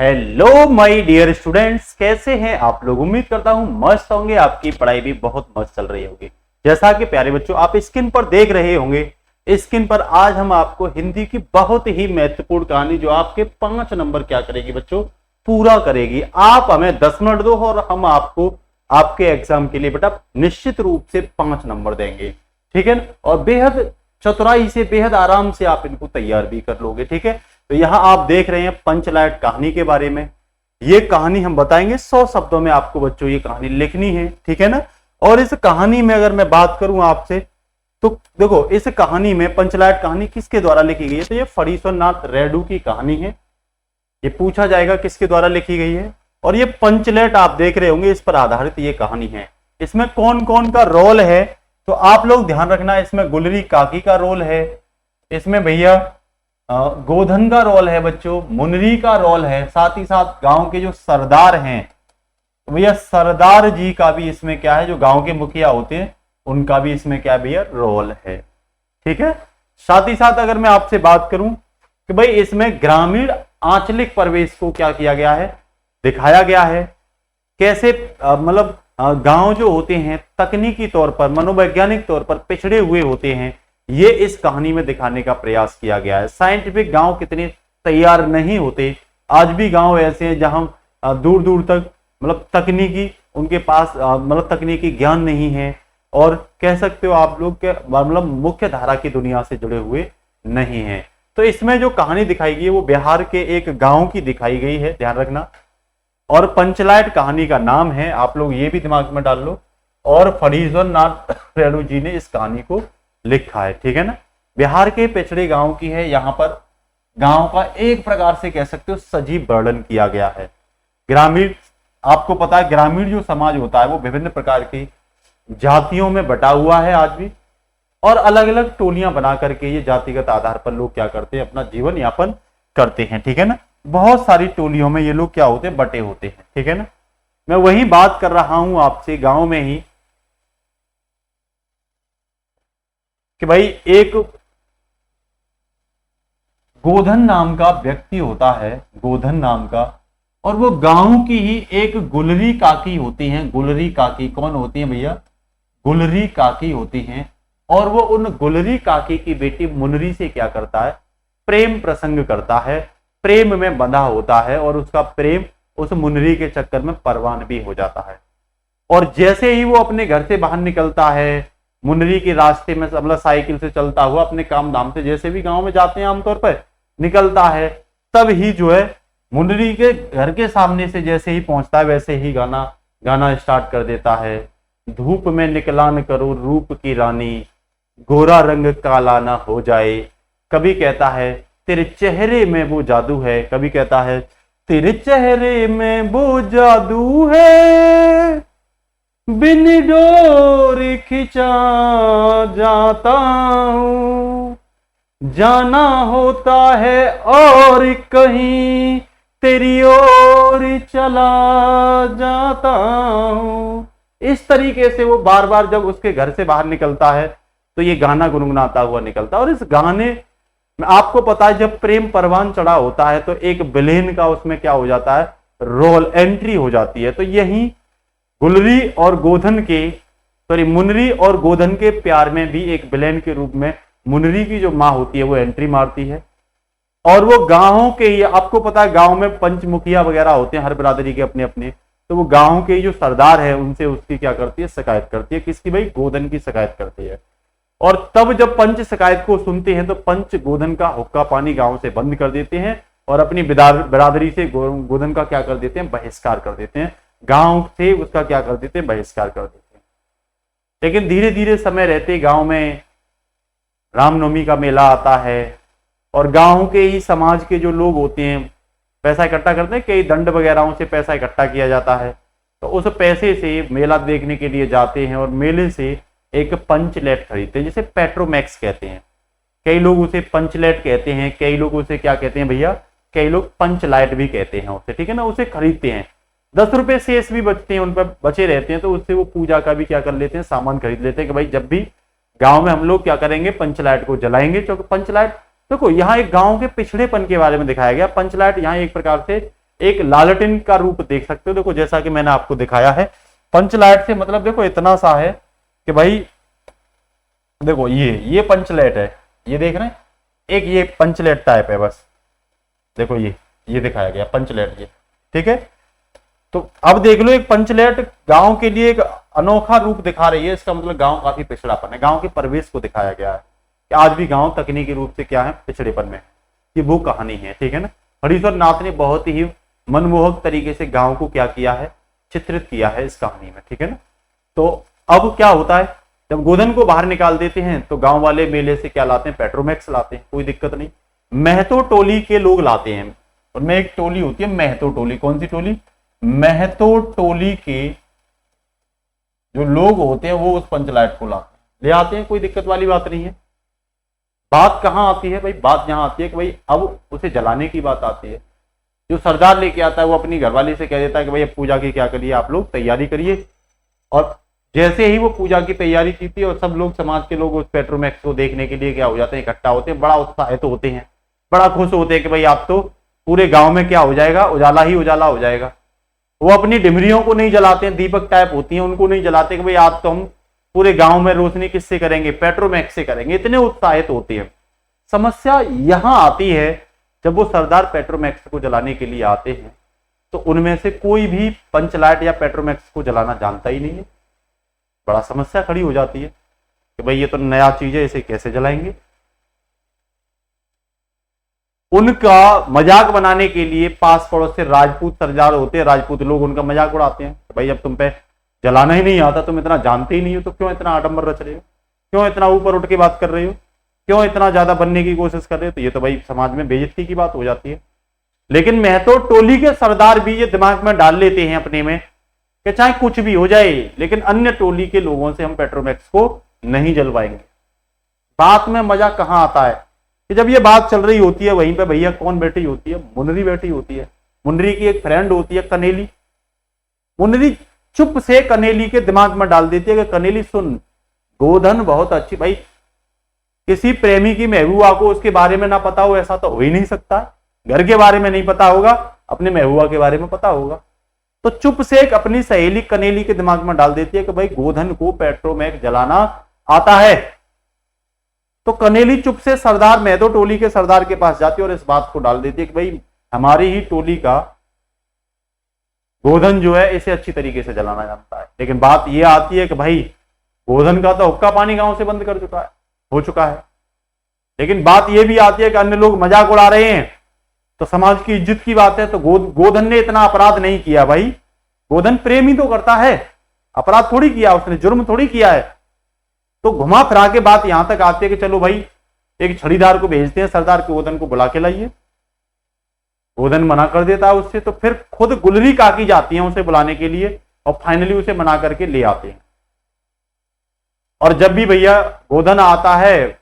Hello my dear students, कैसे हैं आप लोग। उम्मीद करता हूं मस्त होंगे, आपकी पढ़ाई भी बहुत मस्त चल रही होगी। जैसा कि प्यारे बच्चों आप स्क्रीन पर देख रहे होंगे, स्क्रीन पर आज हम आपको हिंदी की बहुत ही महत्वपूर्ण कहानी जो आपके 5 नंबर क्या करेगी बच्चों, पूरा करेगी। आप हमें 10 मिनट दो और हम आपको आपके एग्जाम के लिए बेटा निश्चित रूप से 5 नंबर देंगे, ठीक है ना। और बेहद चतुराई से, बेहद आराम से आप इनको तैयार भी कर लोगे, ठीक है। तो यहां आप देख रहे हैं पंचलाइट कहानी के बारे में। ये कहानी हम बताएंगे 100 शब्दों में आपको बच्चों ये कहानी लिखनी है, ठीक है ना। और इस कहानी में अगर मैं बात करूं आपसे तो देखो, इस कहानी में पंचलाइट कहानी किसके द्वारा लिखी गई है, तो ये फणीश्वरनाथ रेणु की कहानी है। ये पूछा जाएगा किसके द्वारा लिखी गई है। और ये पंचलेट आप देख रहे होंगे, इस पर आधारित ये कहानी है। इसमें कौन कौन का रोल है तो आप लोग ध्यान रखना। इसमें गुलरी काकी का रोल है, इसमें भैया गोधन का रोल है बच्चों, मुनरी का रोल है, साथ ही साथ गांव के जो सरदार हैं तो भैया सरदार जी का भी इसमें क्या है, जो गांव के मुखिया होते हैं उनका भी इसमें क्या भैया रोल है, ठीक है। साथ ही साथ अगर मैं आपसे बात करूं कि भाई इसमें ग्रामीण आंचलिक परिवेश को क्या किया गया है, दिखाया गया है। कैसे मतलब गांव जो होते हैं तकनीकी तौर पर, मनोवैज्ञानिक तौर पर पिछड़े हुए होते हैं, ये इस कहानी में दिखाने का प्रयास किया गया है। साइंटिफिक गांव कितने तैयार नहीं होते, आज भी गांव ऐसे हैं जहां दूर दूर तक मतलब तकनीकी उनके पास मतलब तकनीकी ज्ञान नहीं है, और कह सकते हो आप लोग के मतलब मुख्य धारा की दुनिया से जुड़े हुए नहीं है। तो इसमें जो कहानी दिखाई गई है वो बिहार के एक गांव की दिखाई गई है, ध्यान रखना। और पंचलाइट कहानी का नाम है, आप लोग ये भी दिमाग में डाल लो। और फणीश्वरनाथ रेणु जी ने इस कहानी को लिखा है, ठीक है ना। बिहार के पिछड़े गांव की है। यहां पर गांव का एक प्रकार से कह सकते हो सजीव वर्णन किया गया है। ग्रामीण, आपको पता है ग्रामीण जो समाज होता है वो विभिन्न प्रकार की जातियों में बटा हुआ है आज भी, और अलग अलग टोलियां बना करके ये जातिगत आधार पर लोग क्या करते हैं, अपना जीवन यापन करते हैं, ठीक है ना। बहुत सारी टोलियों में ये लोग क्या होते हैं, बटे होते हैं, ठीक है ना। मैं वही बात कर रहा हूं आपसे गांव में ही कि भाई एक गोधन नाम का व्यक्ति होता है, गोधन नाम का, और वो गांव की ही एक गुलरी काकी होती हैं। गुलरी काकी कौन होती हैं भैया, गुलरी काकी होती हैं। और वो उन गुलरी काकी की बेटी मुनरी से क्या करता है, प्रेम प्रसंग करता है, प्रेम में बंधा होता है, और उसका प्रेम उस मुनरी के चक्कर में परवान भी हो जाता है। और जैसे ही वो अपने घर से बाहर निकलता है, मुनरी के रास्ते में मतलब साइकिल से चलता हुआ अपने काम धाम से जैसे भी गांव में जाते हैं आमतौर पर निकलता है, तब ही जो है मुनरी के घर के सामने से जैसे ही पहुंचता है वैसे ही गाना स्टार्ट कर देता है। धूप में निकला न करो रूप की रानी, गोरा रंग काला ना हो जाए। कभी कहता है तेरे चेहरे में वो जादू है, कभी कहता है तेरे चेहरे में वो जादू है, बिन डोरी खिंचा जाता हूं, जाना होता है और कहीं तेरी ओर चला जाता हूं। इस तरीके से वो बार बार जब उसके घर से बाहर निकलता है तो ये गाना गुनगुनाता हुआ निकलता है। और इस गाने में आपको पता है जब प्रेम परवान चढ़ा होता है तो एक विलेन का उसमें क्या हो जाता है, रोल एंट्री हो जाती है। तो यही गुलरी और गोधन के मुनरी और गोधन के प्यार में भी एक विलेन के रूप में मुनरी की जो माँ होती है वो एंट्री मारती है। और वो गांव के ही, आपको पता है गांव में पंच मुखिया वगैरह होते हैं हर बिरादरी के अपने अपने, तो वो गांव के जो सरदार है उनसे उसकी क्या करती है, शिकायत करती है। किसकी भाई, गोधन की शिकायत करती है। और तब जब पंच शिकायत को सुनते हैं तो पंच गोधन का हुक्का पानी गांव से बंद कर देते हैं और अपनी बिरादरी से गोधन का क्या कर देते हैं, बहिष्कार कर देते हैं। गांव से उसका क्या कर देते हैं, बहिष्कार कर देते हैं। लेकिन धीरे धीरे समय रहते गांव में रामनवमी का मेला आता है और गांव के ही समाज के जो लोग होते हैं पैसा इकट्ठा करते हैं, कई दंड वगैरह से पैसा इकट्ठा किया जाता है। तो उस पैसे से मेला देखने के लिए जाते हैं और मेले से एक पंचलेट खरीदते हैं, जिसे पेट्रोमैक्स कहते हैं। कई लोग उसे पंचलेट कहते हैं, कई लोग उसे क्या कहते हैं भैया, कई लोग पंचलाइट भी कहते हैं उसे, ठीक है ना। उसे खरीदते हैं, 10 रुपए शेष भी बचते हैं, उन पर बचे रहते हैं, तो उससे वो पूजा का भी क्या कर लेते हैं, सामान खरीद लेते हैं कि भाई जब भी गांव में हम लोग क्या करेंगे, पंचलाइट को जलाएंगे। क्योंकि पंचलाइट देखो यहाँ एक गांव के पिछड़ेपन के बारे में दिखाया गया। पंचलाइट यहाँ एक प्रकार से एक लालटेन का रूप देख सकते हो। देखो जैसा कि मैंने आपको दिखाया है, पंच लाइट से मतलब देखो इतना सा है कि भाई देखो ये पंच लाइट है, ये देख रहे हैं, एक ये पंच लाइट टाइप है बस। देखो ये दिखाया गया पंच लाइट, ये ठीक है। तो अब देख लो एक पंचलेट गांव के लिए एक अनोखा रूप दिखा रही है। इसका मतलब गांव काफी पिछड़ापन है, गांव के परिवेश को दिखाया गया है कि आज भी गांव तकनीकी रूप से क्या है, पिछड़ेपन में। ये वो कहानी है, ठीक है ना। हरीश्वर नाथ ने बहुत ही मनमोहक तरीके से गांव को क्या किया है, चित्रित किया है इस कहानी में, ठीक है ना। तो अब क्या होता है, जब गोधन को बाहर निकाल देते हैं तो गांव वाले मेले से क्या लाते हैं, पेट्रोमैक्स लाते हैं, कोई दिक्कत नहीं। महतो टोली के लोग लाते हैं, उनमें एक टोली होती है महतो टोली। कौन सी टोली, महतो टोली के जो लोग होते हैं वो उस पंचलाइट को ले आते हैं, कोई दिक्कत वाली बात नहीं है। बात कहां आती है भाई, बात यहां आती है कि भाई अब उसे जलाने की बात आती है। जो सरदार लेके आता है वो अपनी घरवाली से कह देता है कि भाई अब पूजा की क्या करिए, आप लोग तैयारी करिए। और जैसे ही वो पूजा की तैयारी की थी और सब लोग समाज के लोग उस पेट्रोमैक्स को देखने के लिए क्या हो जाते हैं, इकट्ठा होते हैं, बड़ा उत्साहित होते हैं, बड़ा खुश होते हैं कि भाई आप तो पूरे गांव में क्या हो जाएगा, उजाला ही उजाला हो जाएगा। वो अपनी डिमरियों को नहीं जलाते हैं, दीपक टाइप होती हैं, उनको नहीं जलाते कि भाई आज तो हम पूरे गांव में रोशनी किससे करेंगे, पेट्रोमैक्स से करेंगे, इतने उत्साहित होते हैं। समस्या यहां आती है जब वो सरदार पेट्रोमैक्स को जलाने के लिए आते हैं तो उनमें से कोई भी पंचलाइट या पेट्रोमैक्स को जलाना जानता ही नहीं है। बड़ा समस्या खड़ी हो जाती है कि भाई ये तो नया चीज है, इसे कैसे जलाएंगे। उनका मजाक बनाने के लिए पास पड़ोस से राजपूत सरदार होते हैं, राजपूत लोग उनका मजाक उड़ाते हैं, भाई अब तुम पे जलाना ही नहीं आता, तुम इतना जानते ही नहीं हो, तो क्यों इतना आडंबर रच रहे हो, क्यों इतना ऊपर उठ के बात कर रहे हो, क्यों इतना ज्यादा बनने की कोशिश कर रहे हो। तो ये तो भाई समाज में बेइज्जती की बात हो जाती है। लेकिन महतो टोली के सरदार भी ये दिमाग में डाल लेते हैं अपने में कि चाहे कुछ भी हो जाए लेकिन अन्य टोली के लोगों से हम पेट्रोमैक्स को नहीं जलवाएंगे। बात में मजा कहां आता है कि जब ये बात चल रही होती है वहीं पे भैया कौन बैठी होती है, मुनरी बैठी होती है। मुनरी की एक फ्रेंड होती है कनेली। मुनरी चुप से कनेली के दिमाग में डाल देती है कि कनेली सुन, गोधन बहुत अच्छी, भाई किसी प्रेमी की महबूबा को उसके बारे में ना पता हो ऐसा तो हो ही नहीं सकता। घर के बारे में नहीं पता होगा, अपने महबूबा के बारे में पता होगा। तो चुप से एक अपनी सहेली कनेली के दिमाग में डाल देती है कि भाई गोधन को पेट्रोमैक्स जलाना आता है। तो कनेली चुप से सरदार महतो टोली के सरदार के पास जाती है और इस बात को डाल देती है कि भाई हमारी ही टोली का गोधन जो है इसे अच्छी तरीके से जलाना जानता है। लेकिन बात यह आती है कि भाई गोधन का तो हुक्का पानी गांव से बंद हो चुका है। लेकिन बात यह भी आती है कि अन्य लोग मजाक उड़ा रहे हैं, तो समाज की इज्जत की बात है। तो गोधन ने इतना अपराध नहीं किया भाई, गोधन प्रेम ही तो करता है, अपराध थोड़ी किया उसने, जुर्म थोड़ी किया है। तो घुमा फिरा के बात यहां तक आती है कि चलो भाई एक छड़ीदार को भेजते हैं, सरदार के गोधन को बुला के लाइए। गोधन मना कर देता है उससे, तो फिर खुद गुलरी काकी जाती है उसे बुलाने के लिए और फाइनली उसे मना करके ले आते हैं। और जब भी भैया गोधन आता है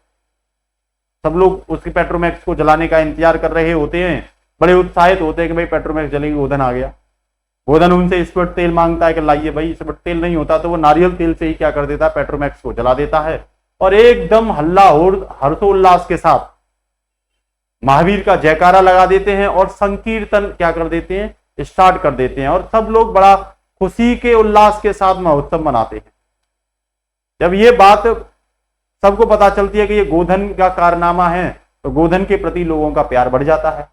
सब लोग उसकी पेट्रोमैक्स को जलाने का इंतजार कर रहे होते हैं, बड़े उत्साहित होते हैं कि भाई पेट्रोमैक्स जलेगी, गोधन आ गया। गोधन उनसे स्पट तेल मांगता है कि लाइए भाई, स्पट तेल नहीं होता तो वो नारियल तेल से ही क्या कर देता है, पेट्रोमैक्स को जला देता है। और एकदम हल्ला हर्षोल्लास के साथ महावीर का जयकारा लगा देते हैं और संकीर्तन क्या कर देते हैं, स्टार्ट कर देते हैं। और सब लोग बड़ा खुशी के उल्लास के साथ महोत्सव मनाते हैं। जब ये बात सबको पता चलती है कि ये गोधन का कारनामा है तो गोधन के प्रति लोगों का प्यार बढ़ जाता है।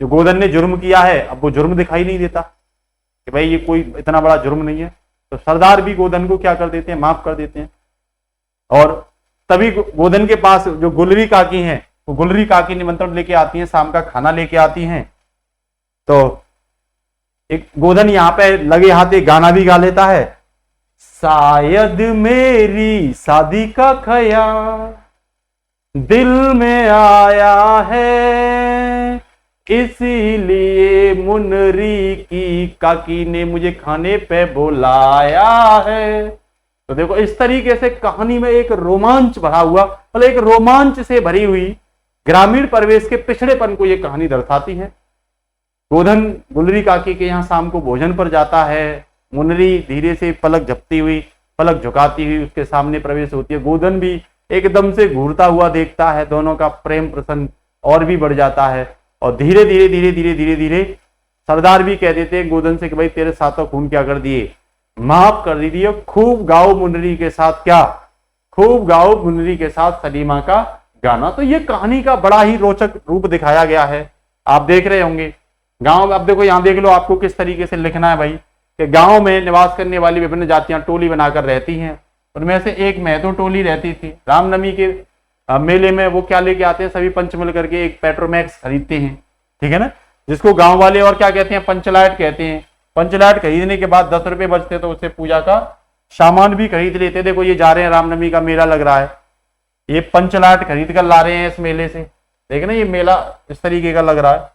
जो गोधन ने जुर्म किया है अब वो जुर्म दिखाई नहीं देता कि भाई ये कोई इतना बड़ा जुर्म नहीं है। तो सरदार भी गोधन को क्या कर देते हैं, माफ कर देते हैं। और तभी गोधन के पास जो गुलरी काकी हैं वो गुलरी काकी निमंत्रण लेके आती हैं, शाम का खाना लेके आती हैं। तो एक गोधन यहाँ पे लगे हाथ एक गाना भी गा लेता है, शायद मेरी शादी का ख्याल दिल में आया है, इसीलिए मुनरी की काकी ने मुझे खाने पे बुलाया है। तो देखो इस तरीके से कहानी में एक रोमांच भरा हुआ, मतलब एक रोमांच से भरी हुई ग्रामीण परिवेश के पिछड़ेपन को यह कहानी दर्शाती है। गोधन गुलरी काकी के यहाँ शाम को भोजन पर जाता है। मुनरी धीरे से पलक झपती हुई, पलक झुकाती हुई उसके सामने प्रवेश होती है। गोधन भी एकदम से घूरता हुआ देखता है, दोनों का प्रेम प्रसंग और भी बढ़ जाता है। और धीरे धीरे धीरे धीरे धीरे धीरे सरदार भी कह देते हैं गोधन से कि भाई तेरे सातों खून क्या कर दिए, माफ कर दीजिए, खूब गाओ मुनरी के साथ क्या, खूब गाओ मुनरी के साथ सलीमा का गाना। तो ये कहानी का बड़ा ही रोचक रूप दिखाया गया है, आप देख रहे होंगे। गांव, अब देखो यहाँ देख लो आपको किस तरीके से लिखना है भाई, कि गांव में निवास करने वाली विभिन्न जातियां टोली बनाकर रहती हैं, उनमें से एक महतो टोली रहती थी। रामनवमी के मेले में वो क्या लेके आते हैं, सभी पंच मिल करके एक पेट्रोमैक्स खरीदते हैं, ठीक है ना, जिसको गांव वाले और क्या कहते हैं, पंचलाइट कहते हैं। पंचलाइट खरीदने के बाद 10 रुपए बचते तो उससे पूजा का सामान भी खरीद लेते। देखो ये जा रहे हैं, रामनवमी का मेला लग रहा है, ये पंचलाइट खरीद कर ला रहे हैं इस मेले से, देखना ये मेला इस तरीके का लग रहा है।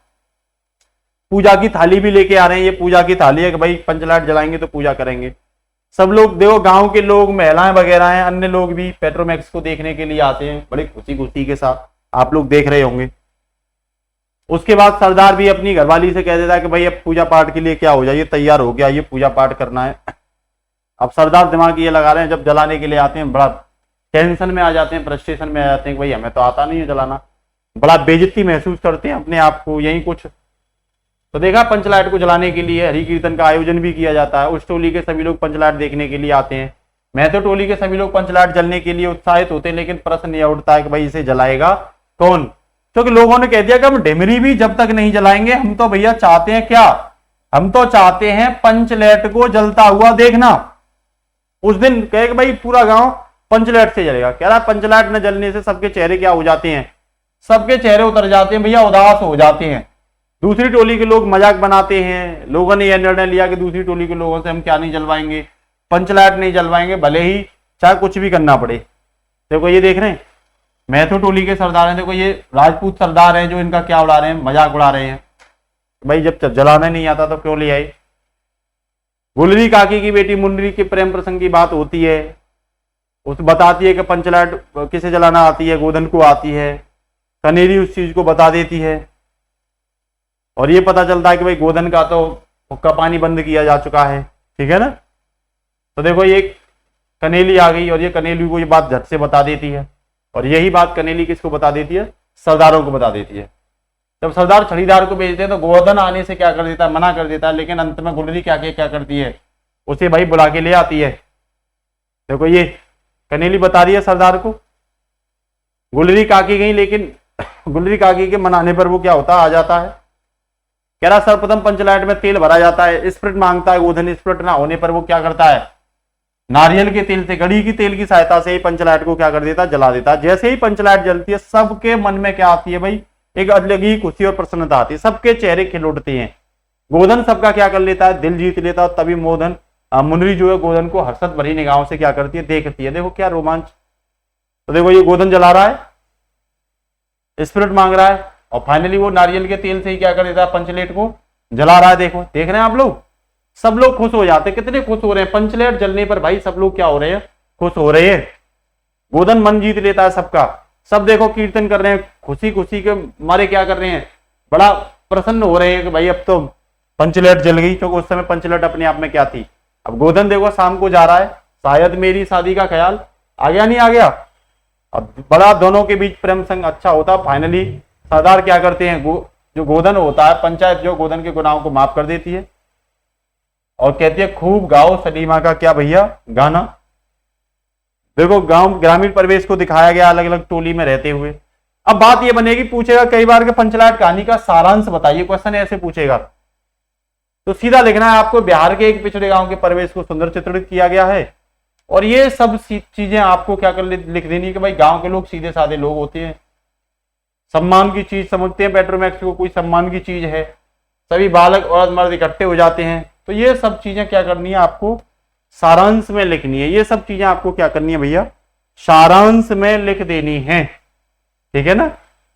पूजा की थाली भी लेके आ रहे हैं, ये पूजा की थाली है कि भाई पंचलाइट जलाएंगे तो पूजा करेंगे। सब लोग देखो, गांव के लोग, महिलाएं वगैरह हैं, अन्य लोग भी पेट्रोमैक्स को देखने के लिए आते हैं बड़ी खुशी खुशी के साथ, आप लोग देख रहे होंगे। उसके बाद सरदार भी अपनी घरवाली से कह देता है कि भाई अब पूजा पाठ के लिए क्या हो जाइए, तैयार हो गया, ये पूजा पाठ करना है। अब सरदार दिमाग ये लगा रहे हैं, जब जलाने के लिए आते हैं बड़ा टेंशन में आ जाते हैं, फ्रस्ट्रेशन में आ जाते हैं कि भाई हमें तो आता नहीं है जलाना, बड़ा बेइज्जती महसूस करते हैं अपने आप को, यही कुछ। तो देखा, पंचलाइट को जलाने के लिए हरि कीर्तन का आयोजन भी किया जाता है, उस टोली के सभी लोग पंचलाइट देखने के लिए आते हैं। मैं तो टोली के सभी लोग पंचलाइट जलने के लिए उत्साहित होते हैं, लेकिन प्रश्न यह उठता है कि भाई इसे जलाएगा कौन, क्योंकि लोगों ने कह दिया कि हम डेमरी भी जब तक नहीं जलाएंगे, हम तो भैया चाहते हैं क्या, हम तो चाहते हैं पंचलाइट को जलता हुआ देखना। उस दिन कहे कि भाई पूरा गांव पंचलाइट से जलेगा। कह रहा पंचलाइट न जलने से सबके चेहरे क्या हो जाते हैं, सबके चेहरे उतर जाते हैं भैया, उदास हो जाते हैं। दूसरी टोली के लोग मजाक बनाते हैं, लोगों ने यह निर्णय लिया कि दूसरी टोली के लोगों से हम क्या नहीं जलवाएंगे, पंचलाइट नहीं जलवाएंगे, भले ही चाहे कुछ भी करना पड़े। देखो ये देख रहे हैं, मैथो टोली के सरदार हैं, देखो ये राजपूत सरदार हैं जो इनका क्या उड़ा रहे हैं, मजाक उड़ा रहे हैं। भाई जब जलाना नहीं आता तो क्यों ले आए। गुलरी काकी की बेटी मुनरी के प्रेम प्रसंग की बात होती है, उस बताती है कि पंचलाइट किसे जलाना आती है, गोधन को आती है। कनेरी उस चीज को बता देती है और ये पता चलता है कि भाई गोधन का तो हुक्का पानी बंद किया जा चुका है, ठीक है ना। तो देखो ये कनेली आ गई और ये कनेली को ये बात झट से बता देती है, और यही बात कनेली किसको बता देती है, सरदारों को बता देती है। जब सरदार छड़ीदार को भेजते हैं तो गोधन आने से क्या कर देता है, मना कर देता है, लेकिन अंत में गुलरी क्या करती है, उसे भाई बुला के ले आती है। देखो ये कनेली बता रही है सरदार को, गुलरी काकी गई, लेकिन गुलरी काकी के मनाने पर वो क्या होता आ जाता है। कह रहा सर्वप्रथम पंचलाइट में तेल भरा जाता है, स्प्रिट मांगता है गोधन, स्प्रिट ना होने पर वो क्या करता है, नारियल के तेल से, गड़ी की तेल की सहायता से ही पंचलाइट को क्या कर देता, जला देता। जैसे ही पंचलाइट जलती है सबके मन में क्या आती है भाई, एक अलग ही खुशी और प्रसन्नता आती है, सबके चेहरे खिल उठते हैं। गोधन सबका क्या कर लेता है, दिल जीत लेता है। तभी मुनरी जो है गोधन को हर्षत भरी निगाहों से क्या करती है, देखती है। देखो क्या रोमांच। तो देखो ये गोधन जला रहा है, स्पिरिट मांग रहा है, और फाइनली वो नारियल के तेल से ही क्या कर देता है, पंचलाइट को जला रहा है। देखो देख रहे हैं आप लोग, सब लोग खुश हो जाते हैं। कितने खुश हो रहे हैं पंचलाइट जलने पर भाई, सब लोग क्या हो रहे हैं, खुश हो रहे हैं। गोधन मन जीत लेता है सबका, सब देखो कीर्तन कर रहे हैं, खुशी खुशी के मारे क्या कर रहे हैं, बड़ा प्रसन्न हो रहे हैं कि भाई अब तो पंचलाइट जल गई। क्योंकि उस समय पंचलाइट अपने आप में क्या थी। अब गोधन देखो शाम को जा रहा है, शायद मेरी शादी का ख्याल आ गया, नहीं आ गया। अब बड़ा दोनों के बीच प्रेम संग अच्छा होता। फाइनली सरदार क्या करते हैं, जो गोधन होता है, पंचायत जो गोधन के गुनाहों को माफ कर देती है और कहती है खूब गाओ सलीमा का क्या भैया गाना। देखो गांव ग्रामीण परिवेश को दिखाया गया अलग अलग टोली में रहते हुए। अब बात ये बनेगी, पूछेगा कई बार के पंचलाइट कहानी का सारांश बताइए, क्वेश्चन ऐसे पूछेगा तो सीधा लिखना है आपको, बिहार के एक पिछड़े गांव के परिवेश को सुंदर चित्रित किया गया है। और ये सब चीजें आपको क्या कर लिख देनी है कि भाई गांव के लोग सीधे साधे लोग होते हैं, सम्मान की चीज समझते हैं, पेट्रोमैक्स को कोई सम्मान की चीज है, सभी बालक औरत मर्द इकट्ठे हो जाते हैं। तो ये सब चीजें क्या करनी है आपको, सारांश में लिखनी है। ये सब चीजें आपको क्या करनी है भैया, सारांश में लिख देनी है, ठीक है ना।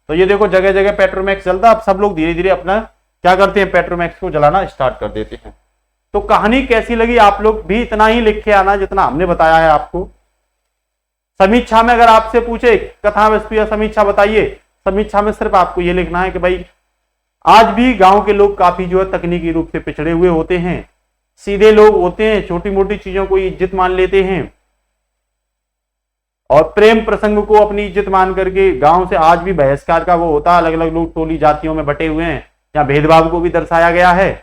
तो ये देखो जगह जगह पेट्रोमैक्स चलता, अब सब लोग धीरे धीरे अपना क्या करते हैं, पेट्रोमैक्स को जलाना स्टार्ट कर देते हैं। तो कहानी कैसी लगी, आप लोग भी इतना ही लिख के आना जितना हमने बताया है आपको। समीक्षा में अगर आपसे पूछे कथा वस्तु या समीक्षा बताइए, समीक्षा में सिर्फ आपको ये लिखना है कि भाई आज भी गांव के लोग काफी जो है तकनीकी रूप से पिछड़े हुए होते हैं, सीधे लोग होते हैं, छोटी मोटी चीजों को इज्जत मान लेते हैं और प्रेम प्रसंग को अपनी इज्जत मान करके गांव से आज भी बहिष्कार का वो होता है। अलग अलग लोग टोली जातियों में बटे हुए हैं, यहाँ भेदभाव को भी दर्शाया गया है।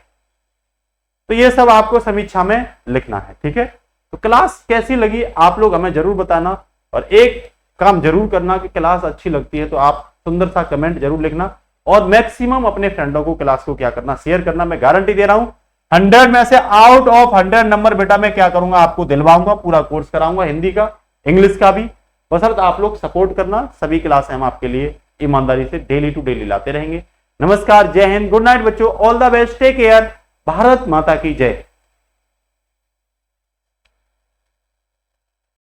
तो ये सब आपको समीक्षा में लिखना है, ठीक है। तो क्लास कैसी लगी आप लोग हमें जरूर बताना, और एक काम जरूर करना कि क्लास अच्छी लगती है तो आप सुंदर सा कमेंट जरूर लिखना, और मैक्सिमम अपने फ्रेंडों को क्लास को क्या करना, शेयर करना। मैं गारंटी दे रहा हूं 100 में से आउट ऑफ 100 नंबर बेटा मैं क्या करूंगा, आपको दिलवाऊंगा, पूरा कोर्स कराऊंगा, हिंदी का, इंग्लिश का भी। बशर्ते आप लोग सपोर्ट करना, सभी क्लास हम आपके लिए ईमानदारी से डेली टू डेली लाते रहेंगे। नमस्कार, जय हिंद, गुड नाइट बच्चों, all the best, take care, Bharat माता की जय।